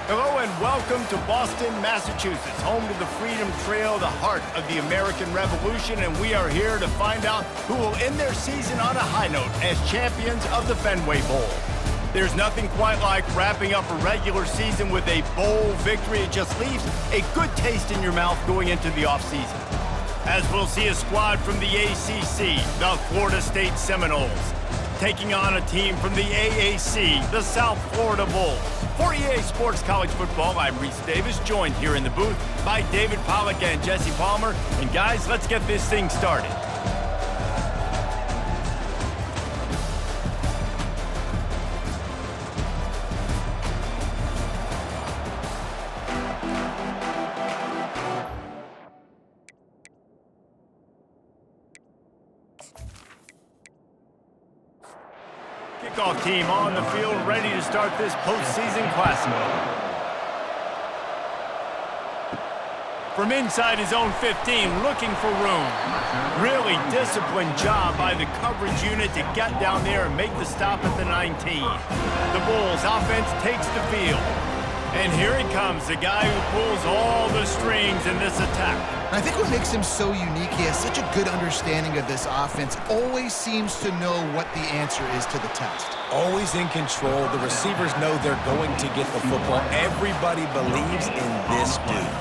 Hello and welcome to Boston, Massachusetts, home to the Freedom Trail, the heart of the American Revolution, and we are here to find out who will end their season on a high note as champions of the Fenway Bowl. There's nothing quite like wrapping up a regular season with a bowl victory. It just leaves a good taste in your mouth going into the offseason. As we'll see a squad from the ACC, the Florida State Seminoles, taking on a team from the AAC, the South Florida Bulls. For EA Sports College Football, I'm Reese Davis, joined here in the booth by David Pollack and Jesse Palmer. And guys, let's get this thing started. Kickoff team on the field, ready to start this postseason classic. From inside his own 15, looking for room. Really disciplined job by the coverage unit to get down there and make the stop at the 19. The Bulls offense takes the field. And here he comes, the guy who pulls all the strings in this attack. I think what makes him so unique, he has such a good understanding of this offense, always seems to know what the answer is to the test. Always in control. The receivers know they're going to get the football. Everybody believes in this dude.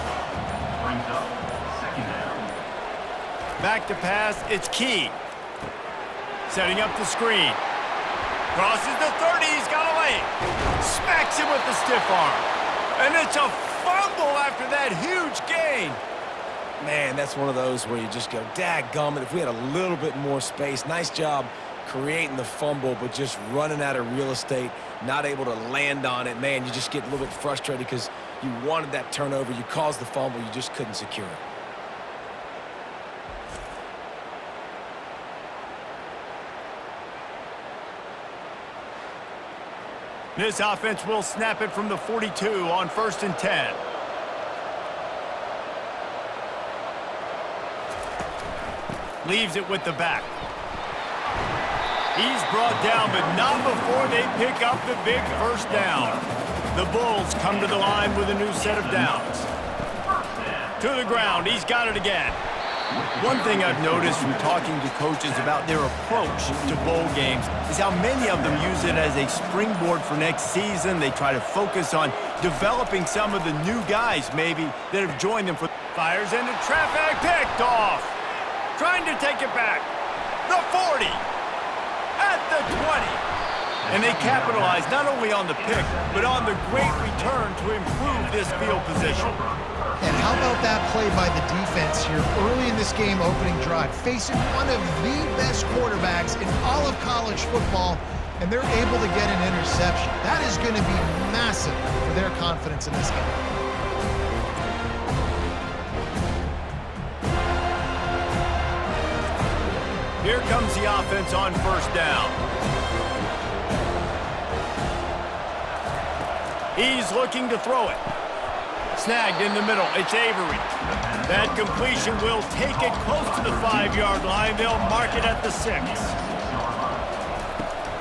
Back to pass, it's Key. Setting up the screen. Crosses the 30, he's got a lane. Smacks him with the stiff arm. And it's a fumble after that huge gain. Man, that's one of those where you just go, dadgummit, if we had a little bit more space. Nice job creating the fumble, but just running out of real estate, not able to land on it. Man, you just get a little bit frustrated because you wanted that turnover. You caused the fumble, you just couldn't secure it. This offense will snap it from the 42 on 1st and 10. Leaves it with the back. He's brought down, but not before they pick up the big first down. The Bulls come to the line with a new set of downs. To the ground, he's got it again. One thing I've noticed from talking to coaches about their approach to bowl games is how many of them use it as a springboard for next season. They try to focus on developing some of the new guys maybe that have joined them. Fires into traffic, picked off. Trying to take it back. The 40. At the 20. And they capitalize not only on the pick, but on the great return to improve this field position. And how about that play by the defense here early in this game opening drive, facing one of the best quarterbacks in all of college football, and they're able to get an interception. That is going to be massive for their confidence in this game. Here comes the offense on 1st down. He's looking to throw it. Snagged in the middle, it's Avery. That completion will take it close to the 5-yard line. They'll mark it at the 6.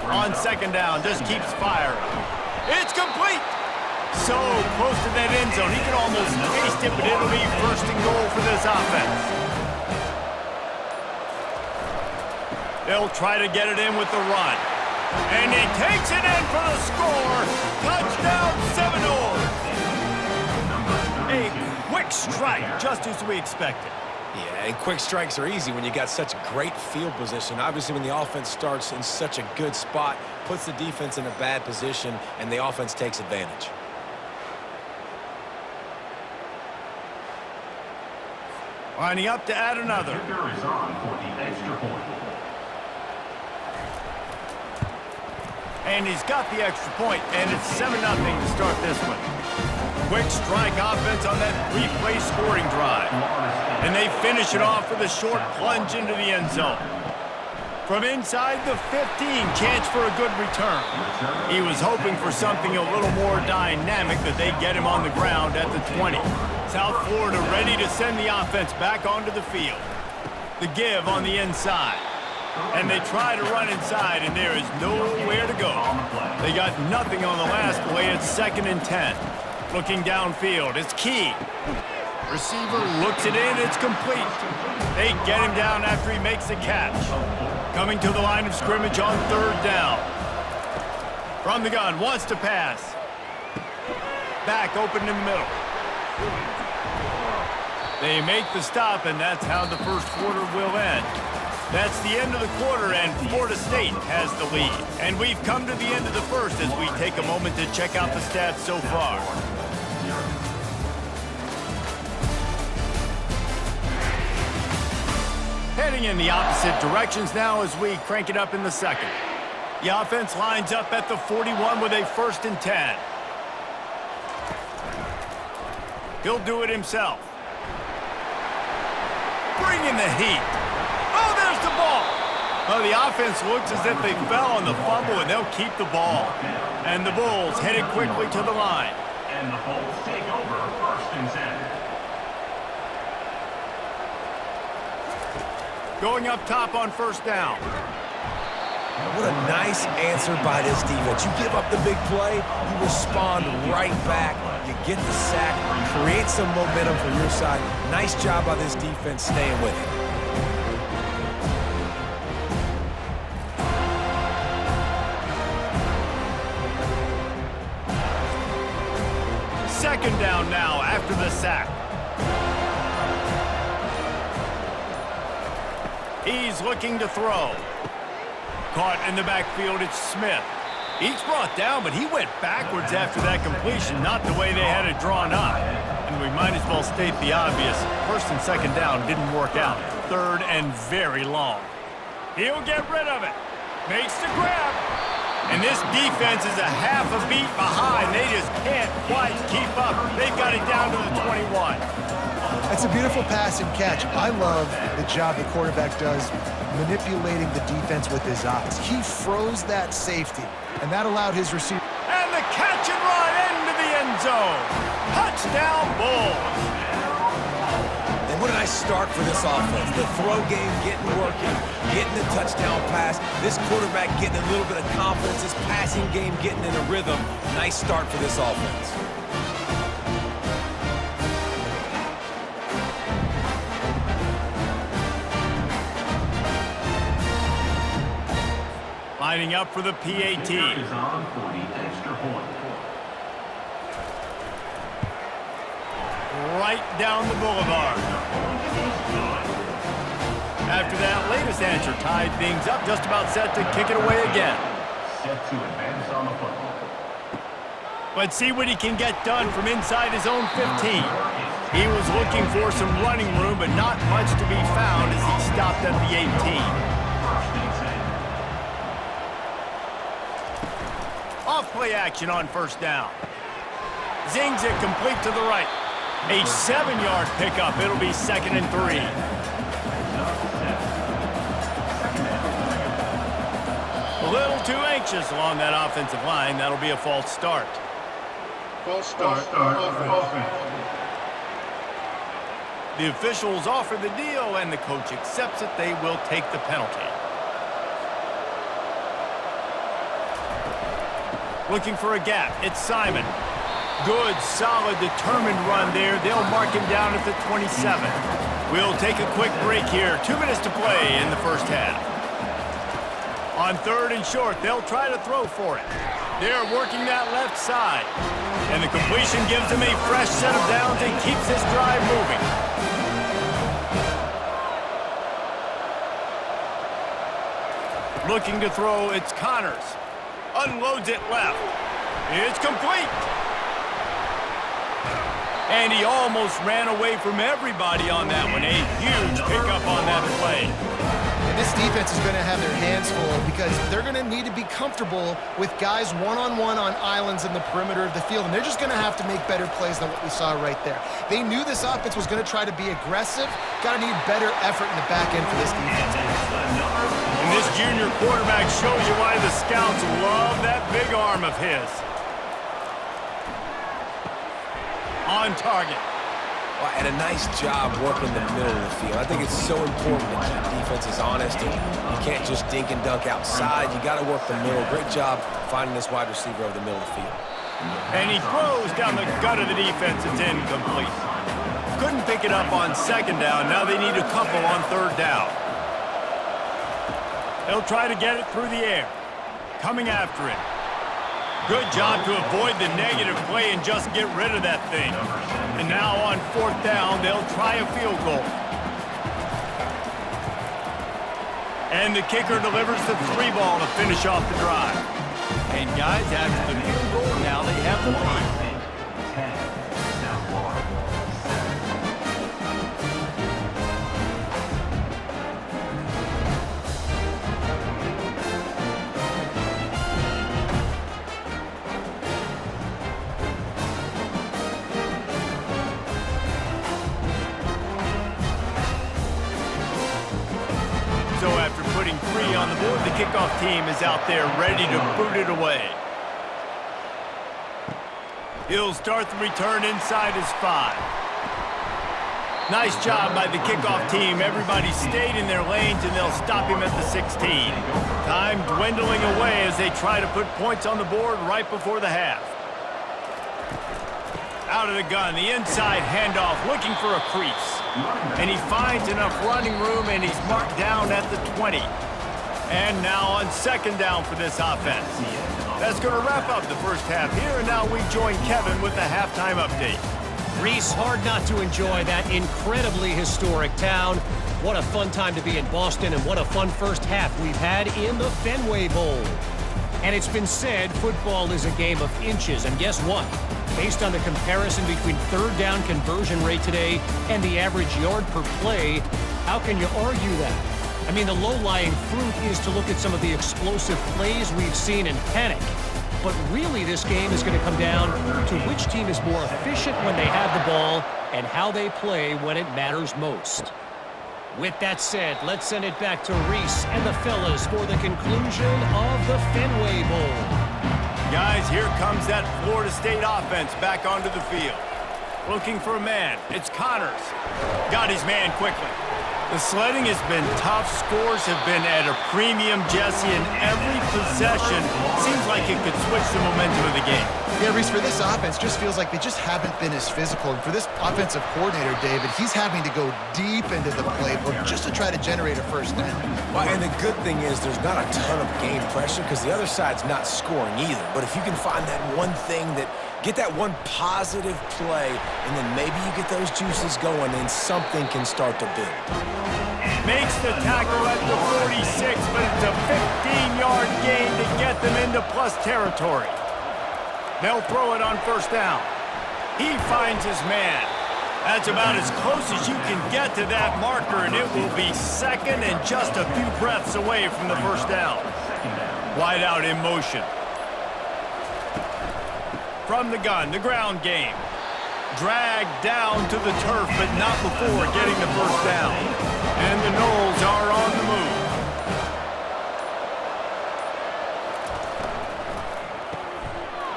On 2nd down, just keeps firing. It's complete! So close to that end zone, he can almost taste it, but it'll be 1st and goal for this offense. They'll try to get it in with the run. And he takes it in for the score. Touchdown, Seminoles! A quick strike, just as we expected. Yeah, and quick strikes are easy when you got such great field position. Obviously, when the offense starts in such a good spot, puts the defense in a bad position, and the offense takes advantage. Lining up to add another. And he's got the extra point, and it's 7-0 to start this one. Quick strike offense on that 3-play scoring drive. And they finish it off with a short plunge into the end zone. From inside the 15, chance for a good return. He was hoping for something a little more dynamic, that they get him on the ground at the 20. South Florida ready to send the offense back onto the field. The give on the inside. And they try to run inside, and there is nowhere to go. They got nothing on the last play. It's 2nd and 10. Looking downfield, it's Key. Receiver looks it in, it's complete. They get him down after he makes the catch. Coming to the line of scrimmage on 3rd down. From the gun, wants to pass. Back open in the middle. They make the stop, and that's how the first quarter will end. That's the end of the quarter, and Florida State has the lead. And we've come to the end of the first as we take a moment to check out the stats so far. Heading in the opposite directions now as we crank it up in the second. The offense lines up at the 41 with a 1st and 10. He'll do it himself. Bring in the heat. Oh, there's the ball. Well, the offense looks as if they fell on the fumble, and they'll keep the ball. And the Bulls headed quickly to the line. And the Bulls take over 1st and 10. Going up top on 1st down. What a nice answer by this defense. You give up the big play, you respond right back. You get the sack, create some momentum for your side. Nice job by this defense staying with it. 2nd down now after the sack. He's looking to throw. Caught in the backfield, it's Smith. He's brought down, but he went backwards after that completion, not the way they had it drawn up. And we might as well state the obvious. 1st and 2nd down didn't work out. 3rd and very long. He'll get rid of it. Makes the grab. And this defense is a half a beat behind. They just can't quite keep up. They've got it down to the 21. That's a beautiful pass and catch. I love the job the quarterback does manipulating the defense with his eyes. He froze that safety, and that allowed his receiver. And the catch and run into the end zone. Touchdown, Bulls. And what a nice start for this offense. The throw game getting working, getting the touchdown pass. This quarterback getting a little bit of confidence. This passing game getting in a rhythm. Nice start for this offense. Lining up for the PAT. Is on for the extra point. Right down the boulevard. After that latest answer tied things up, just about set to kick it away again. Set to advance on the football. Let's see what he can get done from inside his own 15. He was looking for some running room, but not much to be found as he stopped at the 18. Off-play action on 1st down. Zings it complete to the right. A 7-yard pickup. It'll be 2nd and 3. A little too anxious along that offensive line. That'll be a false start. False start. Offense. The officials offer the deal, and the coach accepts it. They will take the penalty. Looking for a gap. It's Simon. Good, solid, determined run there. They'll mark him down at the 27. We'll take a quick break here. 2 minutes to play in the first half. On 3rd and short, they'll try to throw for it. They're working that left side. And the completion gives them a fresh set of downs and keeps this drive moving. Looking to throw, it's Connors. Unloads it left. It's complete. And he almost ran away from everybody on that one. A huge pickup on that play. And this defense is going to have their hands full because they're going to need to be comfortable with guys one-on-one on islands in the perimeter of the field, and they're just going to have to make better plays than what we saw right there. They knew this offense was going to try to be aggressive. Got to need better effort in the back end for this defense. And this junior quarterback shows you why the scouts love that big arm of his. On target. And a nice job working the middle of the field. I think it's so important to keep defenses honest, and you can't just dink and dunk outside. You got to work the middle. Great job finding this wide receiver over the middle of the field. And he throws down the gut of the defense. It's incomplete. Couldn't pick it up on second down. Now they need a couple on third down. They'll try to get it through the air. Coming after it. Good job to avoid the negative play and just get rid of that thing. And now on fourth down, they'll try a field goal. And the kicker delivers the 3-ball to finish off the drive. And guys, after the field goal, now they have the lead. So after putting 3 on the board, the kickoff team is out there ready to boot it away. He'll start the return inside his 5. Nice job by the kickoff team. Everybody stayed in their lanes, and they'll stop him at the 16. Time dwindling away as they try to put points on the board right before the half. Out of the gun, the inside handoff, looking for a crease. And he finds enough running room, and he's marked down at the 20. And now on second down for this offense. That's going to wrap up the first half here, and now we join Kevin with the halftime update. Reese, hard not to enjoy that incredibly historic town. What a fun time to be in Boston, and what a fun first half we've had in the Fenway Bowl. And it's been said football is a game of inches, and guess what? Based on the comparison between third down conversion rate today and the average yard per play, how can you argue that? I mean, the low-lying fruit is to look at some of the explosive plays we've seen and panic. But really, this game is going to come down to which team is more efficient when they have the ball and how they play when it matters most. With that said, let's send it back to Reese and the fellas for the conclusion of the Fenway Bowl. Guys, here comes that Florida State offense back onto the field. Looking for a man. It's Connors. Got his man quickly. The sledding has been tough. Scores have been at a premium, Jesse, and every possession seems like it could switch the momentum of the game. Yeah, Reese, for this offense, just feels like they just haven't been as physical. And for this offensive coordinator, David, he's having to go deep into the playbook just to try to generate a first down. Well, and the good thing is there's not a ton of game pressure because the other side's not scoring either. But if you can find that one thing that get that one positive play, and then maybe you get those juices going, and something can start to build. Makes the tackle at the 46, but it's a 15-yard gain to get them into plus territory. They'll throw it on first down. He finds his man. That's about as close as you can get to that marker, and it will be second and just a few breaths away from the first down. Wide out in motion. From the gun, the ground game. Dragged down to the turf, but not before getting the first down. And the Noles are on the move.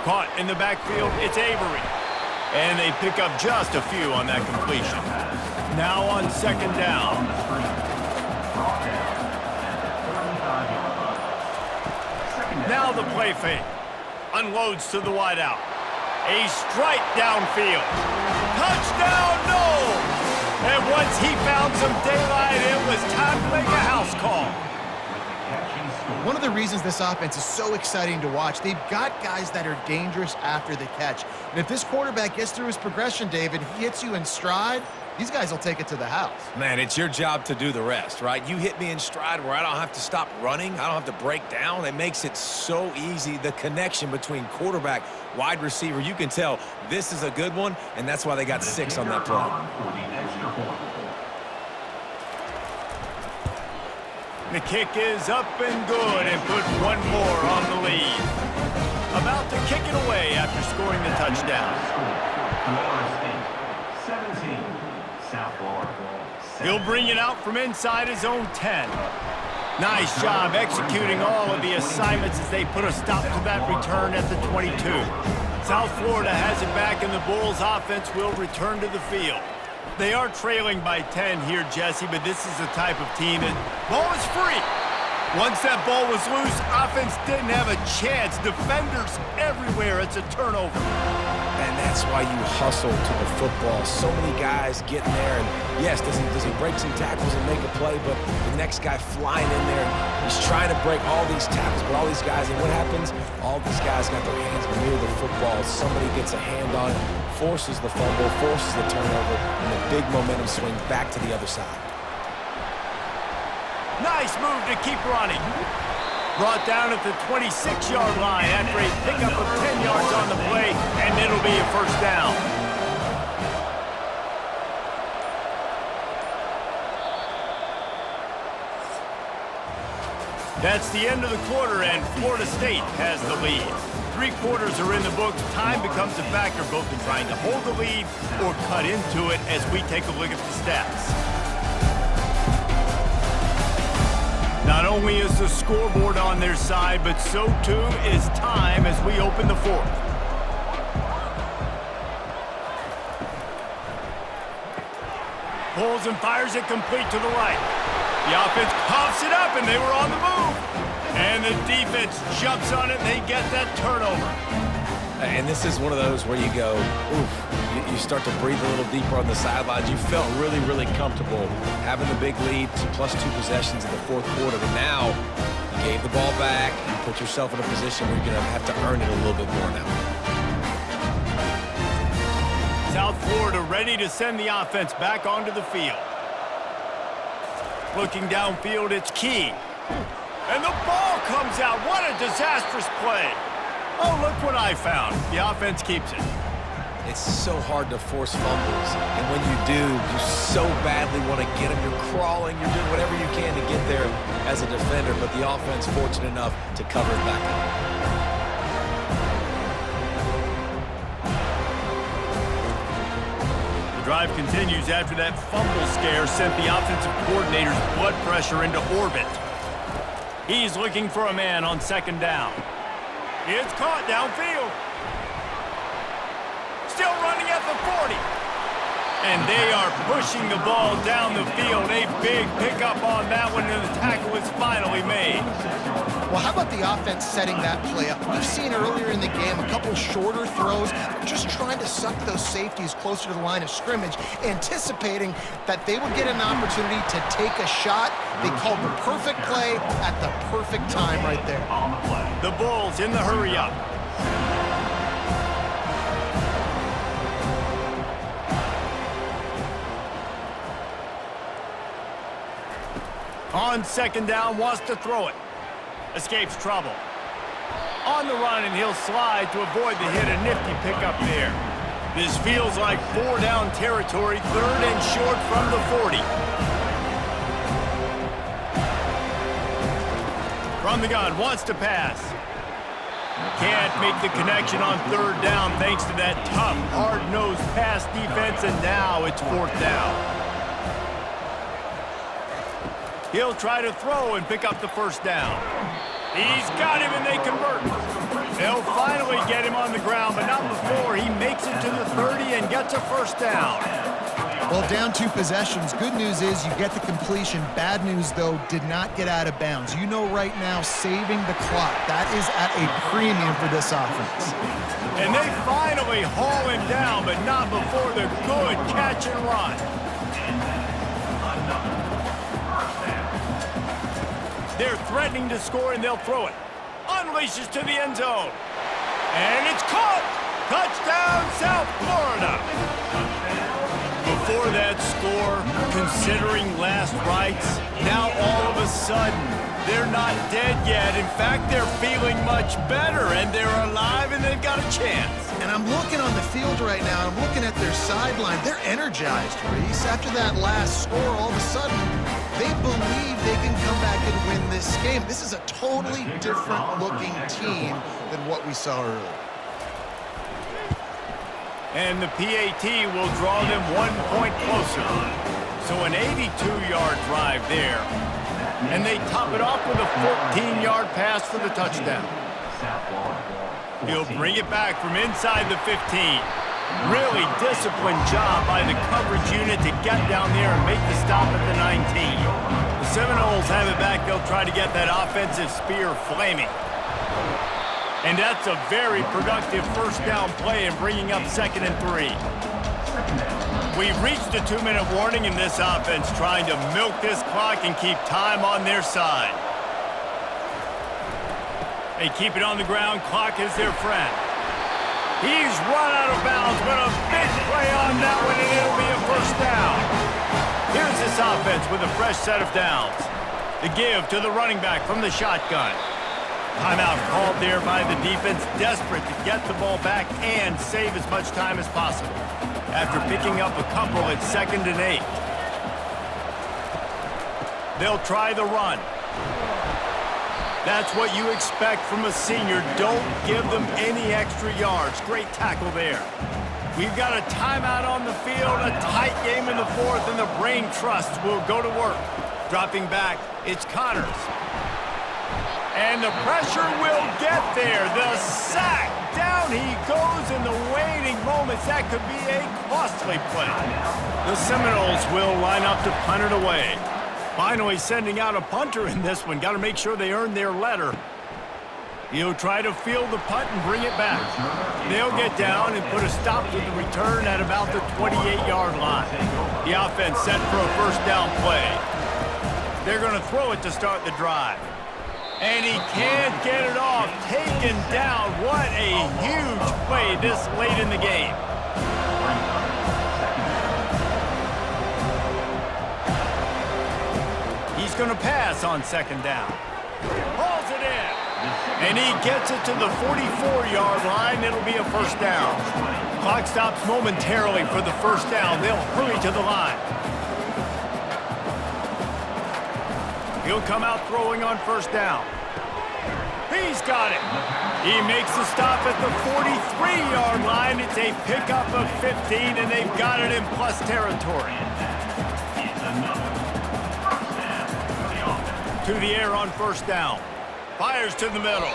Caught in the backfield, it's Avery. And they pick up just a few on that completion. Now on second down. Now the play fake. Unloads to the wideout. A strike downfield. Touchdown, Noles! And once he found some daylight, it was time to make a house call. One of the reasons this offense is so exciting to watch, they've got guys that are dangerous after the catch. And if this quarterback gets through his progression, David, he hits you in stride, these guys will take it to the house. Man, it's your job to do the rest, right? You hit me in stride where I don't have to stop running. I don't have to break down. It makes it so easy, the connection between quarterback, wide receiver. You can tell this is a good one, and that's why they got 6 on that play. The kick is up and good and put one more on the lead. About to kick it away after scoring the touchdown. He'll bring it out from inside his own 10. Nice job executing all of the assignments as they put a stop to that return at the 22. South Florida has it back, and the Bulls offense will return to the field. They are trailing by 10 here, Jesse, but this is the type of team that ball is free. Once that ball was loose, offense didn't have a chance. Defenders everywhere. It's a turnover. And that's why you hustle to the football. So many guys getting there. And yes, does he break some tackles and make a play, but the next guy flying in there, he's trying to break all these tackles, but all these guys, and what happens? All these guys got their hands near the football. Somebody gets a hand on it, forces the fumble, forces the turnover, and the big momentum swing back to the other side. Nice move to keep running. Brought down at the 26-yard line after a pickup of 10 yards on the play, and it'll be a first down. That's the end of the quarter, and Florida State has the lead. 3 quarters are in the books. Time becomes a factor both in trying to hold the lead or cut into it as we take a look at the stats. Not only is the scoreboard on their side, but so too is time as we open the fourth. Pulls and fires it complete to the right. The offense coughs it up, and they were on the move. And the defense jumps on it, and they get that turnover. And this is one of those where you go, oof. You start to breathe a little deeper on the sidelines. You felt really, really comfortable having the big lead, plus 2 possessions in the fourth quarter. But now you gave the ball back. You put yourself in a position where you're going to have to earn it a little bit more now. South Florida ready to send the offense back onto the field. Looking downfield, it's Key. And the ball comes out. What a disastrous play. Oh, look what I found. The offense keeps it. It's so hard to force fumbles, and when you do, you so badly want to get them. You're crawling, you're doing whatever you can to get there as a defender, but the offense fortunate enough to cover it back up. The drive continues after that fumble scare sent the offensive coordinator's blood pressure into orbit. He's looking for a man on second down. It's caught downfield. Still running at the 40. And they are pushing the ball down the field. A big pickup on that one, and the tackle is finally made. Well, how about the offense setting that play up? We've seen earlier in the game a couple shorter throws, just trying to suck those safeties closer to the line of scrimmage, anticipating that they would get an opportunity to take a shot. They called the perfect play at the perfect time right there. The Bulls in the hurry-up. On second down, wants to throw it. Escapes trouble. On the run, and he'll slide to avoid the hit. A nifty pickup there. This feels like 4-down territory, 3rd and short from the 40. From the gun, wants to pass. Can't make the connection on 3rd down thanks to that tough, hard-nosed pass defense, and now it's 4th down. He'll try to throw and pick up the first down. He's got him, and they convert. They'll finally get him on the ground, but not before he makes it to the 30 and gets a first down. Well, down 2 possessions. Good news is you get the completion. Bad news, though, did not get out of bounds. You know right now, saving the clock. That is at a premium for this offense. And they finally haul him down, but not before the good catch and run. They're threatening to score, and they'll throw it. Unleashes to the end zone. And it's caught! Touchdown, South Florida! Before that score, considering last rites, now all of a sudden, they're not dead yet. In fact, they're feeling much better, and they're alive, and they've got a chance. And I'm looking on the field right now, and I'm looking at their sideline. They're energized, Reese. After that last score, all of a sudden, they believe they can come back and win this game. This is a totally different-looking team than what we saw earlier. And the PAT will draw them 1 point closer. So an 82-yard drive there. And they top it off with a 14-yard pass for the touchdown. He'll bring it back from inside the 15. Really disciplined job by the coverage unit to get down there and make the stop at the 19. The Seminoles have it back. They'll try to get that offensive spear flaming. And that's a very productive first down play in bringing up 2nd and 3. We've reached the 2-minute warning in this offense, trying to milk this clock and keep time on their side. They keep it on the ground. Clock is their friend. He's run out of bounds, but a big play on that one, and it'll be a first down. Here's this offense with a fresh set of downs. The give to the running back from the shotgun. Timeout called there by the defense, desperate to get the ball back and save as much time as possible. After picking up a couple at 2nd and 8. They'll try the run. That's what you expect from a senior. Don't give them any extra yards. Great tackle there. We've got a timeout on the field, a tight game in the 4th, and the brain trust will go to work. Dropping back, it's Connors. And the pressure will get there. The sack. Down he goes in the waning moments. That could be a costly play. The Seminoles will line up to punt it away. Finally sending out a punter in this one. Got to make sure they earn their letter. He'll try to field the punt and bring it back. They'll get down and put a stop to the return at about the 28-yard line. The offense set for a first down play. They're going to throw it to start the drive. And he can't get it off. Taken down. What a huge play this late in the game. He's going to pass on 2nd down. Hauls it in. And he gets it to the 44-yard line. It'll be a first down. Clock stops momentarily for the first down. They'll hurry to the line. He'll come out throwing on first down. He's got it. He makes the stop at the 43-yard line. It's a pickup of 15, and they've got it in plus territory. To the air on first down. Fires to the middle.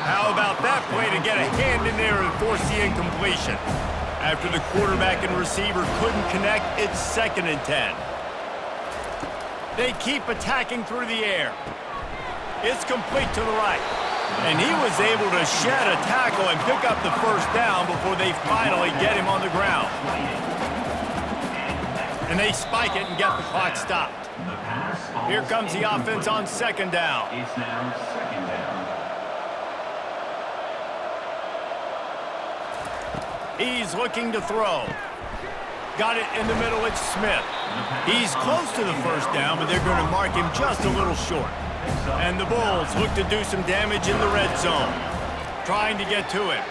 How about that play to get a hand in there and force the incompletion? After the quarterback and receiver couldn't connect, it's 2nd and 10. They keep attacking through the air. It's complete to the right. And he was able to shed a tackle and pick up the first down before they finally get him on the ground. And they spike it and get the clock stopped. Here comes the offense on 2nd down. It's now 2nd down. He's looking to throw. Got it in the middle, it's Smith. He's close to the first down, but they're going to mark him just a little short. And the Bulls look to do some damage in the red zone. Trying to get to him.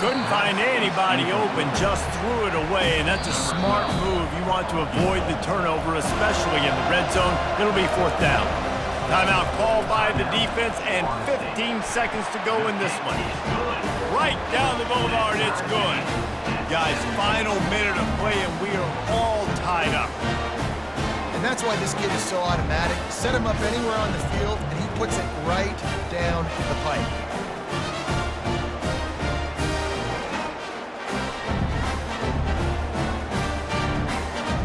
Couldn't find anybody open, just threw it away, and that's a smart move. You want to avoid the turnover, especially in the red zone. It'll be 4th down. Timeout called by the defense, and 15 seconds to go in this one. Right down the boulevard, it's good. Guys, final minute of play, and we are all tied up. And that's why this kid is so automatic. Set him up anywhere on the field, and he puts it right down the pipe.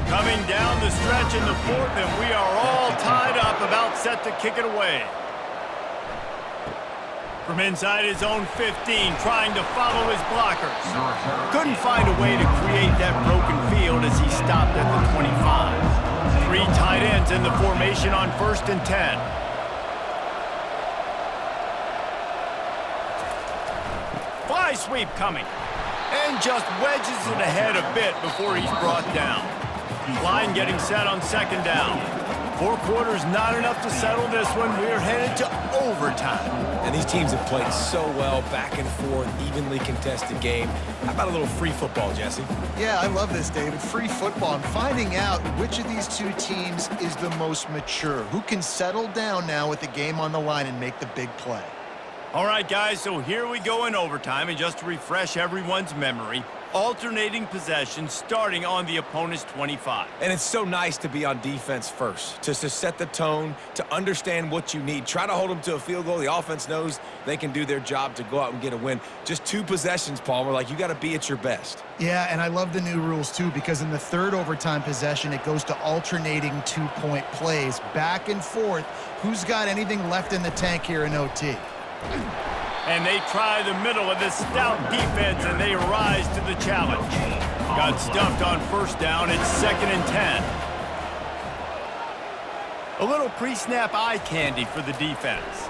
Coming down the stretch in the 4th, and we are all tied up, about set to kick it away. From inside his own 15, trying to follow his blockers. Couldn't find a way to create that broken field as he stopped at the 25. 3 tight ends in the formation on 1st and 10. Fly sweep coming. And just wedges it ahead a bit before he's brought down. Line getting set on 2nd down. 4 quarters, not enough to settle this one. We're headed to overtime. And these teams have played so well, back and forth, evenly contested game. How about a little free football, Jesse? Yeah, I love this, David. Free football. I'm finding out which of these two teams is the most mature. Who can settle down now with the game on the line and make the big play? All right, guys, so here we go in overtime. And just to refresh everyone's memory, alternating possession starting on the opponent's 25. And it's so nice to be on defense first, to set the tone, to understand what you need. Try to hold them to a field goal. The offense knows they can do their job to go out and get a win. Just 2 possessions, Palmer. Like, you got to be at your best. Yeah, and I love the new rules, too, because in the third overtime possession, it goes to alternating 2-point plays, back and forth. Who's got anything left in the tank here in OT? And they try the middle of this stout defense, and they rise to the challenge. Got stuffed on first down. It's 2nd and 10. A little pre-snap eye candy for the defense.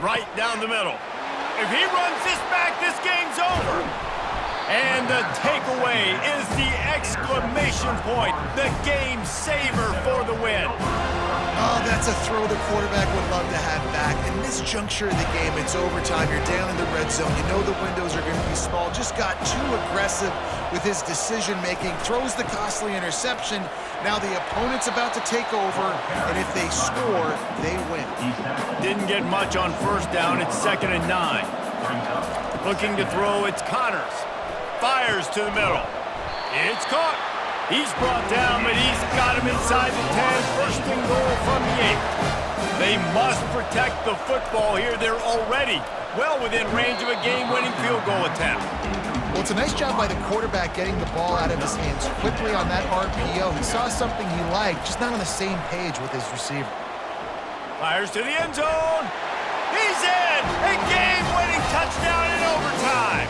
Right down the middle. If he runs this back, this game's over. And the takeaway is the exclamation point, the game saver for the win. Oh, that's a throw the quarterback would love to have back. In this juncture of the game, it's overtime. You're down in the red zone. You know the windows are going to be small. Just got too aggressive with his decision-making. Throws the costly interception. Now the opponent's about to take over, and if they score, they win. Didn't get much on first down. It's 2nd and 9. Looking to throw, it's Connors. Fires to the middle. It's caught. He's brought down, but he's got him inside the 10. First and goal from the 8. They must protect the football here. They're already well within range of a game-winning field goal attempt. Well, it's a nice job by the quarterback getting the ball out of his hands quickly on that RPO. He saw something he liked, just not on the same page with his receiver. Fires to the end zone. He's in! A game-winning touchdown in overtime.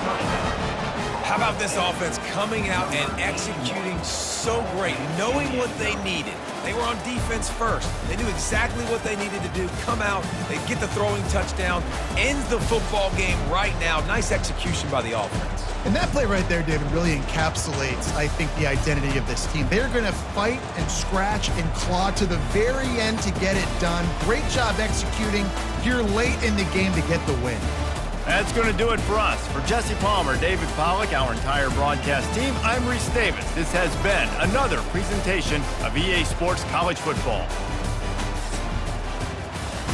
How about this offense coming out and executing so great, knowing what they needed? They were on defense first. They knew exactly what they needed to do. Come out, they get the throwing touchdown, ends the football game right now. Nice execution by the offense. And that play right there, David, really encapsulates, I think, the identity of this team. They're going to fight and scratch and claw to the very end to get it done. Great job executing here late in the game to get the win. That's going to do it for us. For Jesse Palmer, David Pollack, our entire broadcast team, I'm Reese Davis. This has been another presentation of EA Sports College Football.